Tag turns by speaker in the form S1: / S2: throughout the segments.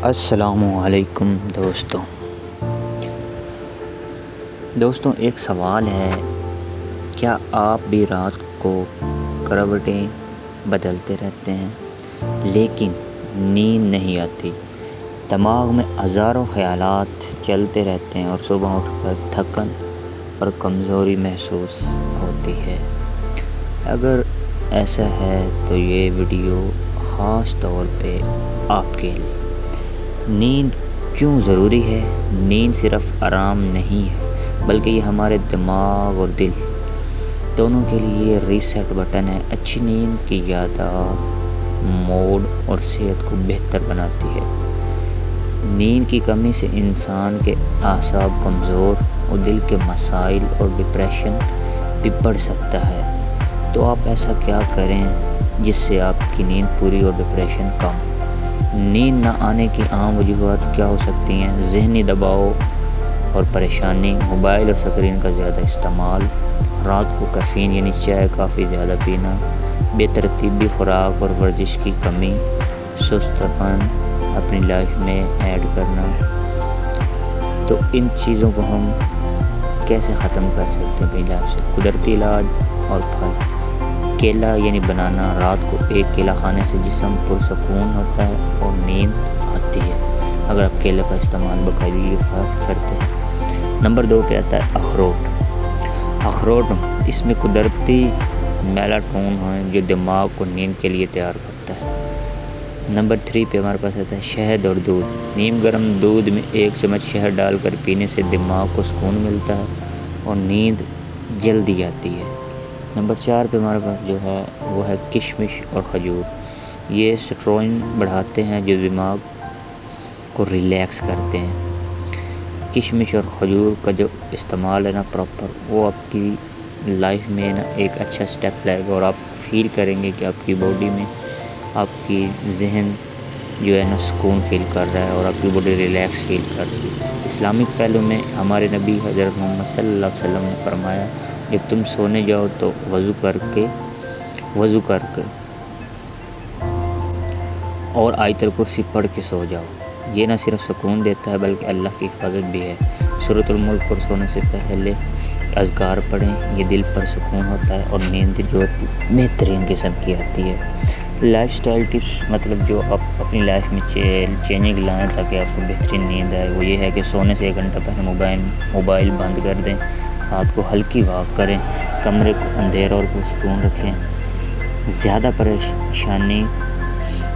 S1: السلام علیکم دوستوں ایک سوال ہے، کیا آپ بھی رات کو کروٹیں بدلتے رہتے ہیں لیکن نیند نہیں آتی؟ دماغ میں ہزاروں خیالات چلتے رہتے ہیں اور صبح اٹھ کر تھکن اور کمزوری محسوس ہوتی ہے۔ اگر ایسا ہے تو یہ ویڈیو خاص طور پہ آپ کے لیے۔ نیند کیوں ضروری ہے؟ نیند صرف آرام نہیں ہے بلکہ یہ ہمارے دماغ اور دل دونوں کے لیے ریسیٹ بٹن ہے۔ اچھی نیند کی یادداشت، موڈ اور صحت کو بہتر بناتی ہے۔ نیند کی کمی سے انسان کے اعصاب کمزور اور دل کے مسائل اور ڈپریشن بھی بڑھ سکتا ہے۔ تو آپ ایسا کیا کریں جس سے آپ کی نیند پوری اور ڈپریشن کم؟ نیند نہ آنے کی عام وجوہات کیا ہو سکتی ہیں؟ ذہنی دباؤ اور پریشانی، موبائل اور اسکرین کا زیادہ استعمال، رات کو کیفین یعنی چائے کافی زیادہ پینا، بے ترتیبی خوراک اور ورزش کی کمی، سست پن اپنی لائف میں ایڈ کرنا۔ تو ان چیزوں کو ہم کیسے ختم کر سکتے ہیں اپنی لائف سے؟ قدرتی علاج اور پھل، کیلا یعنی بنانا، رات کو ایک کیلا کھانے سے جسم پرسکون ہوتا ہے اور نیند آتی ہے اگر آپ کیلے کا استعمال باقاعدگی کے ساتھ کرتے ہیں۔ نمبر 2 پہ آتا ہے اخروٹ، اس میں قدرتی میلاٹونن ہے جو دماغ کو نیند کے لیے تیار کرتا ہے۔ نمبر 3 پہ ہمارے پاس آتا ہے شہد اور دودھ، نیم گرم دودھ میں 1 چمچ شہد ڈال کر پینے سے دماغ کو سکون ملتا ہے اور نیند جلدی آتی ہے۔ نمبر 4 پہ ہمارے پاس جو ہے وہ ہے کشمش اور کھجور، یہ سٹروئن بڑھاتے ہیں جو دماغ کو ریلیکس کرتے ہیں۔ کشمش اور کھجور کا جو استعمال ہے نا پراپر، وہ آپ کی لائف میں نا ایک اچھا سٹیپ لائے گا اور آپ فیل کریں گے کہ آپ کی باڈی میں آپ کی ذہن جو ہے نا سکون فیل کر رہا ہے اور آپ کی باڈی ریلیکس فیل کر رہی ہے۔ اسلامک پہلو میں ہمارے نبی حضرت محمد صلی اللہ علیہ وسلم نے فرمایا، جب تم سونے جاؤ تو وضو کر کے اور آیت الکرسی پڑھ کے سو جاؤ۔ یہ نہ صرف سکون دیتا ہے بلکہ اللہ کی حفاظت بھی ہے۔ سورۃ الملک پر سونے سے پہلے اذکار پڑھیں، یہ دل پر سکون ہوتا ہے اور نیند جو بہترین قسم کی آتی ہے۔ لائف سٹائل ٹپس، مطلب جو آپ اپنی لائف میں چینجنگ لائیں تاکہ آپ کو بہترین نیند آئے، وہ یہ ہے کہ سونے سے 1 گھنٹہ پہلے موبائل بند کر دیں، رات کو ہلکی واک کریں، کمرے کو اندھیرا اور پرسکون رکھیں، زیادہ پریشانی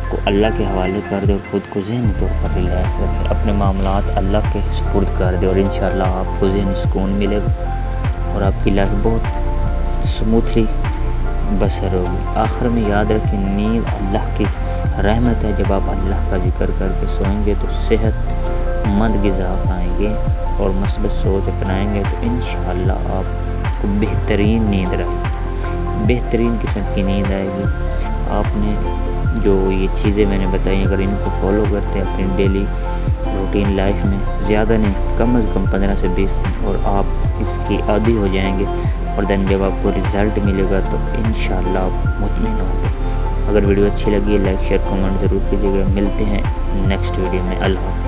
S1: کو اللہ کے حوالے کر دیں اور خود کو ذہنی طور پر ریلیکس رکھیں، اپنے معاملات اللہ کے سپرد کر دیں اور انشاءاللہ آپ کو ذہنی سکون ملے گا اور آپ کی لائف بہت سموتھلی بسر ہوگی۔ آخر میں یاد رکھیں، نیند اللہ کی رحمت ہے۔ جب آپ اللہ کا ذکر کر کے سوئیں گے تو صحت مند غذا کھائیں گے اور مثبت سوچ اپنائیں گے تو انشاءاللہ آپ کو بہترین نیند آئے گی، بہترین قسم کی نیند آئے گی۔ آپ نے جو یہ چیزیں میں نے بتائی، اگر ان کو فالو کرتے ہیں اپنی ڈیلی روٹین لائف میں، زیادہ نہیں کم از کم 15 سے 20 دن، اور آپ اس کی عادی ہو جائیں گے اور دن جب آپ کو رزلٹ ملے گا تو انشاءاللہ آپ مطمئن ہوں گے۔ اگر ویڈیو اچھی لگی ہے لائک شیئر کمنٹ ضرور کیجیے گا۔ ملتے ہیں نیکسٹ ویڈیو میں۔ اللہ حافظ۔